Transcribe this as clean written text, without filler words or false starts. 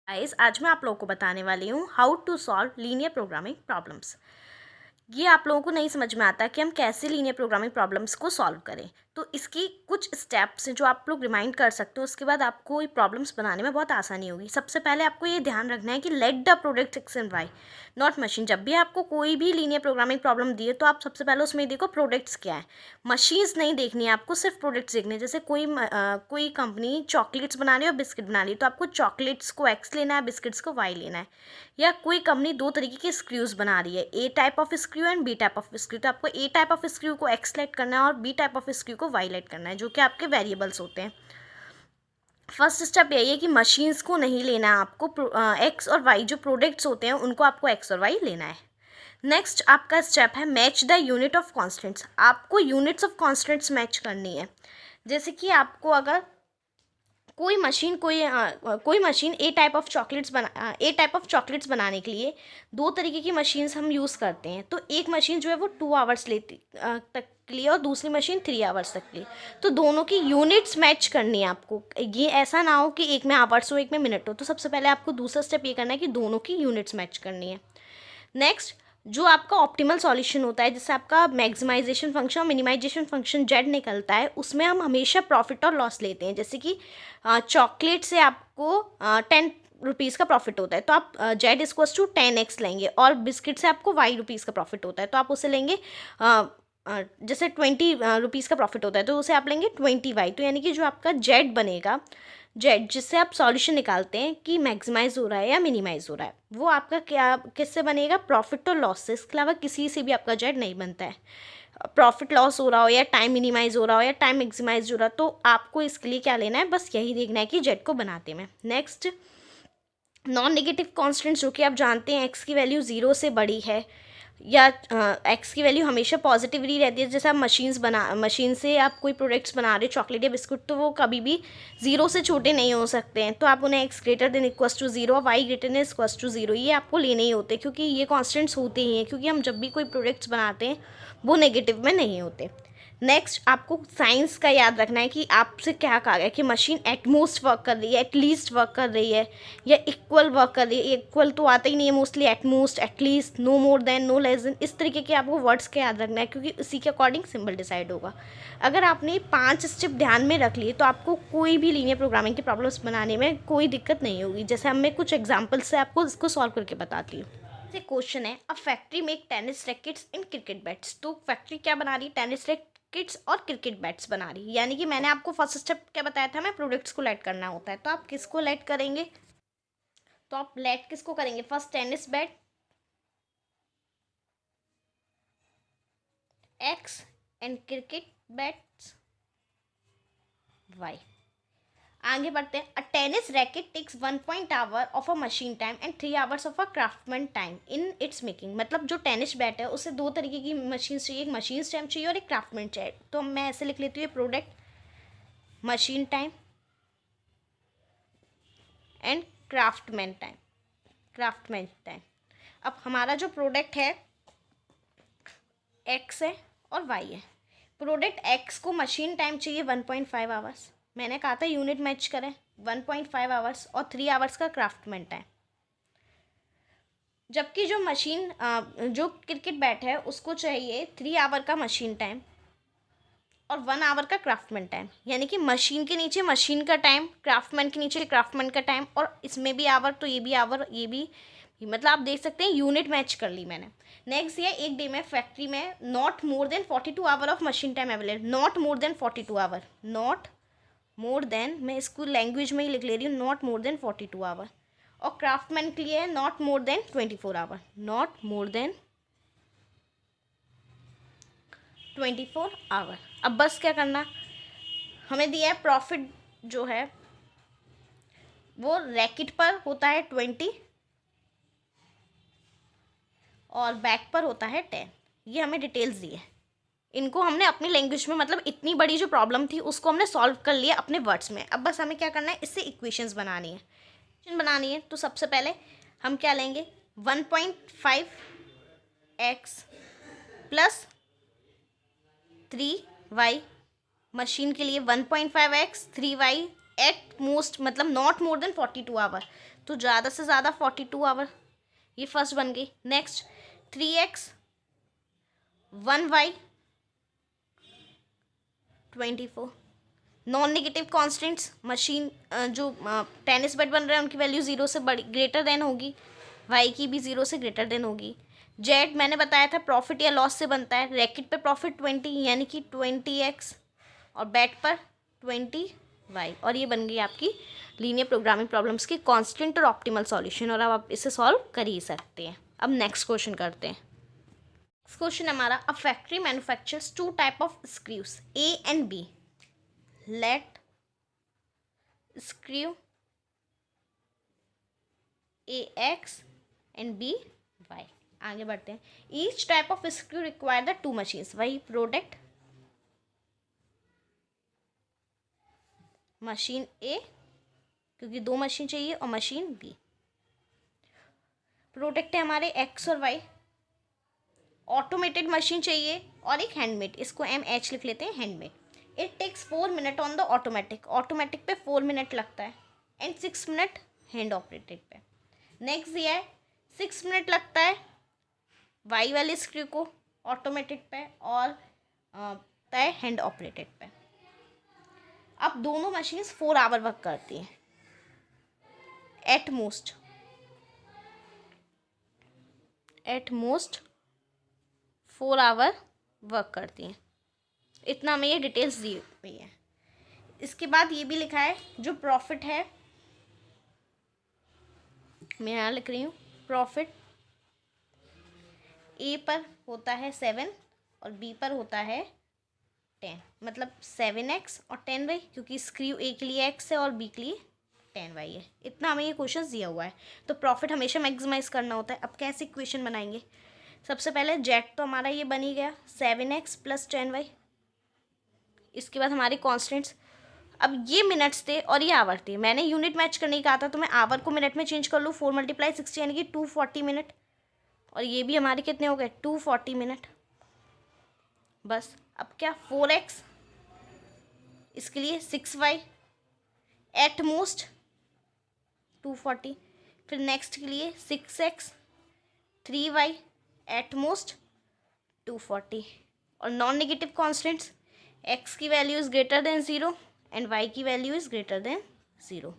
Guys आज मैं आप लोगों को बताने वाली हूँ how to solve linear programming problems. ये आप लोगों को नहीं समझ में आता कि हम कैसे लीनियर प्रोग्रामिंग प्रॉब्लम्स को सॉल्व करें। तो इसकी कुछ स्टेप्स हैं जो आप लोग रिमाइंड कर सकते हो, उसके बाद आपको ये प्रॉब्लम्स बनाने में बहुत आसानी होगी। सबसे पहले आपको ये ध्यान रखना है कि let the product X and Y not machine. जब भी आपको कोई भी लीनियर प्रोग्रामिंग प्रॉब्लम दिए तो आप सबसे पहले उसमें देखो प्रोडक्ट्स क्या है, मशीन्स नहीं देखनी है आपको, सिर्फ प्रोडक्ट्स देखने हैं। जैसे कोई कंपनी चॉकलेट्स बना रही है और बिस्किट बना रही है तो आपको चॉकलेट्स को एक्स लेना है, बिस्किट्स को वाई लेना है। या कोई कंपनी दो तरीके के स्क्रूज बना रही है, A type of screw and B type of screw, तो आपको ए टाइप ऑफ स्क्रू को एक्स लेट करना है और बी टाइप ऑफ स्क्रू को वाई लेट करना है, जो कि आपके वेरिएबल्स होते हैं। फर्स्ट स्टेप यही है कि मशीन्स को नहीं लेना है आपको, एक्स और वाई जो प्रोडक्ट्स होते हैं उनको आपको एक्स और वाई लेना है। नेक्स्ट आपका स्टेप है match the unit of constants. आपको यूनिट्स ऑफ कॉन्स्टेंट्स मैच करनी है। जैसे कि आपको अगर कोई machine A type of chocolates बनाने के लिए दो तरीके की मशीन्स हम यूज़ करते हैं। तो एक मशीन जो है वो 2 आवर्स लेती तक के लिए और दूसरी मशीन 3 आवर्स तक के लिए। तो दोनों की यूनिट्स मैच करनी है आपको। ये ऐसा ना हो कि एक में आवर्स हो एक में मिनट हो। तो सबसे पहले आपको दूसरा स्टेप ये करना है कि दोनों की यूनिट्स मैच करनी है। नेक्स्ट जो आपका ऑप्टिमल सॉल्यूशन होता है, जैसे आपका मैक्सिमाइजेशन फंक्शन और मिनिमाइजेशन फंक्शन जेड निकलता है, उसमें हम हमेशा प्रॉफिट और लॉस लेते हैं। जैसे कि चॉकलेट से आपको 10 रुपीज़ का प्रॉफिट होता है तो आप जेड इक्वल्स टू 10x लेंगे, और बिस्किट से आपको y रुपीज़ का प्रॉफिट होता है तो आप उसे लेंगे जैसे 20 रुपीज़ का प्रॉफिट होता है तो उसे आप लेंगे 20y। तो यानी कि जो आपका जेड बनेगा, जेड जिससे आप सॉल्यूशन निकालते हैं कि मैक्सिमाइज हो रहा है या मिनिमाइज हो रहा है, वो आपका क्या किससे बनेगा, प्रॉफिट और लॉस से। इसके अलावा किसी से भी आपका जेड नहीं बनता है। प्रॉफिट लॉस हो रहा हो या टाइम मिनिमाइज हो रहा हो या टाइम मैक्सिमाइज हो रहा हो, तो आपको इसके लिए क्या लेना है, बस यही देखना है कि जेड को बनाते में। नेक्स्ट नॉन नेगेटिव कॉन्स्टेंट्स, जो कि आप जानते हैं एक्स की वैल्यू 0 से बड़ी है या एक्स की वैल्यू हमेशा पॉजिटिवली रहती है। जैसे आप मशीन से आप कोई प्रोडक्ट्स बना रहे हो, चॉकलेट या बिस्कुट, तो वो कभी भी 0 से छोटे नहीं हो सकते हैं। तो आप उन्हें X greater than equals to 0 और Y greater than equals to 0 ये आपको लेने ही होते हैं, क्योंकि ये कॉन्स्टेंट्स होते ही हैं, क्योंकि हम जब भी कोई प्रोडक्ट्स बनाते हैं वो नेगेटिव में नहीं होते। नेक्स्ट आपको साइंस का याद रखना है कि आपसे क्या कहा गया कि मशीन एटमोस्ट वर्क कर रही है, एटलीस्ट वर्क कर रही है या इक्वल वर्क कर रही है। इक्वल तो आता ही नहीं है mostly, at most, at least, no more than, no less than, इस तरीके के आपको वर्ड्स का याद रखना है, क्योंकि इसी के अकॉर्डिंग सिंबल डिसाइड होगा। अगर आपने 5 स्टेप ध्यान में रख लिए तो आपको कोई भी लीनियर प्रोग्रामिंग की प्रॉब्लम्स बनाने में कोई दिक्कत नहीं होगी। जैसे हम मैं कुछ एग्जाम्पल्स से आपको इसको सॉल्व करके बताती हूँ। क्वेश्चन है, a factory make tennis rackets in cricket bats. तो फैक्ट्री क्या बना रही है, टेनिस रैकेट्स और क्रिकेट बैट्स बना रही है। यानी कि मैंने आपको फर्स्ट स्टेप क्या बताया था, मैं प्रोडक्ट्स को लेट करना होता है। तो आप किसको लेट करेंगे, तो आप लेट किसको करेंगे, first tennis bat X and cricket bats Y. आगे बढ़ते हैं, a tennis racket takes 1 hour of a machine time and 3 hours of a craftsman time in its making. मतलब जो टेनिस बैट है उसे दो तरीके की मशीन चाहिए, एक मशीन टाइम चाहिए और एक क्राफ्टमैन चाहिए। तो मैं ऐसे लिख लेती हूँ, product machine time and craftsman time. अब हमारा जो प्रोडक्ट है एक्स है और वाई है। प्रोडक्ट एक्स को मशीन टाइम चाहिए 1.5 आवर्स, मैंने कहा था यूनिट मैच करें, 1.5 आवर्स और 3 आवर्स का क्राफ्टमैन टाइम। जबकि जो क्रिकेट बैट है उसको चाहिए 3 आवर का मशीन टाइम और 1 आवर का क्राफ्टमैन टाइम। यानी कि मशीन के नीचे मशीन का टाइम, क्राफ्टमैन के नीचे क्राफ्टमैन का टाइम, और इसमें भी आवर तो ये भी आवर, ये भी, मतलब आप देख सकते हैं यूनिट मैच कर ली मैंने। नेक्स्ट ये एक डे में फैक्ट्री में not more than 42 hour of machine time available. Not more than 42 hour, not more than, मैं इसको लैंग्वेज में ही लिख ले रही हूँ, नॉट मोर देन 42 आवर। और क्राफ्टमैन के लिए है not more than 24 hour, not more than 24 hour. अब बस क्या करना, हमें दिया है प्रॉफिट जो है वो रैकेट पर होता है 20 और बैक पर होता है 10। ये हमें डिटेल्स दी है, इनको हमने अपनी लैंग्वेज में, मतलब इतनी बड़ी जो प्रॉब्लम थी उसको हमने सॉल्व कर लिया अपने वर्ड्स में। अब बस हमें क्या करना है, इससे इक्वेशंस बनानी है। तो सबसे पहले हम क्या लेंगे, 1.5x प्लस 3y, मशीन के लिए 1.5x 3y एट मोस्ट, मतलब नॉट मोर देन 42 आवर। तो ज़्यादा से ज़्यादा 42 आवर, ये फर्स्ट बन गई। Next 3x 1y 24। Non negative constants, machine जो टेनिस बैट बन रहे हैं उनकी वैल्यू 0 से बड़ी ग्रेटर देन होगी, वाई की भी 0 से ग्रेटर देन होगी। जेड मैंने बताया था प्रॉफिट या लॉस से बनता है। रैकेट पे प्रॉफिट 20 यानी कि 20x और बैट पर 20y, और ये बन गई आपकी लीनियर प्रोग्रामिंग प्रॉब्लम्स की कांस्टेंट और ऑप्टिमल सॉल्यूशन, और अब आप इसे सॉल्व कर ही सकते हैं। अब नेक्स्ट क्वेश्चन करते हैं। नेक्स्ट क्वेश्चन हमारा, a factory manufactures two type of screws A and B, let screw A X and B Y. आगे बढ़ते हैं। Each type of screw require the two machines, वही प्रोडक्ट मशीन ए क्योंकि दो machine चाहिए और machine B. Product है हमारे एक्स और वाई। ऑटोमेटेड मशीन चाहिए और एक हैंडमेड, इसको MH लिख लेते हैं, handmade. It takes 4 minute on the automatic, automatic पे 4 मिनट लगता है, एंड 6 मिनट हैंड ऑपरेटेड पे। नेक्स्ट दिया है 6 मिनट लगता है वाई वाले स्क्रू को ऑटोमेटेड पे और तय हैंड ऑपरेटेड पे। अब दोनों मशीन्स 4 आवर वर्क करती हैं एट मोस्ट 4 आवर वर्क करती हैं। इतना हमें ये डिटेल्स दी हुई है। इसके बाद ये भी लिखा है जो प्रॉफिट है, मैं यहाँ लिख रही हूँ, प्रॉफिट ए पर होता है 7 और बी पर होता है 10, मतलब 7x और 10y, क्योंकि स्क्रू ए के लिए x है और बी के लिए 10y है। इतना हमें ये क्वेश्चन दिया हुआ है, तो प्रॉफिट हमेशा मैक्सिमाइज करना होता है। अब कैसे इक्वेशन बनाएंगे? सबसे पहले जेड तो हमारा ये बन ही गया 7x + 10y। इसके बाद हमारे कॉन्स्टेंट्स, अब ये मिनट्स थे और ये आवर थे, मैंने यूनिट मैच करने कहा था, तो मैं आवर को मिनट में चेंज कर लूँ। 4 × 60 यानी कि 240 मिनट, और ये भी हमारे कितने हो गए 240 मिनट। बस अब क्या 4x, इसके लिए 6y एट मोस्ट 240, फिर नेक्स्ट के लिए 6x 3y एट मोस्ट 240, और नॉन नेगेटिव कॉन्स्टेंट्स x की value is greater than 0 and y की वैल्यू इज़ ग्रेटर देन 0।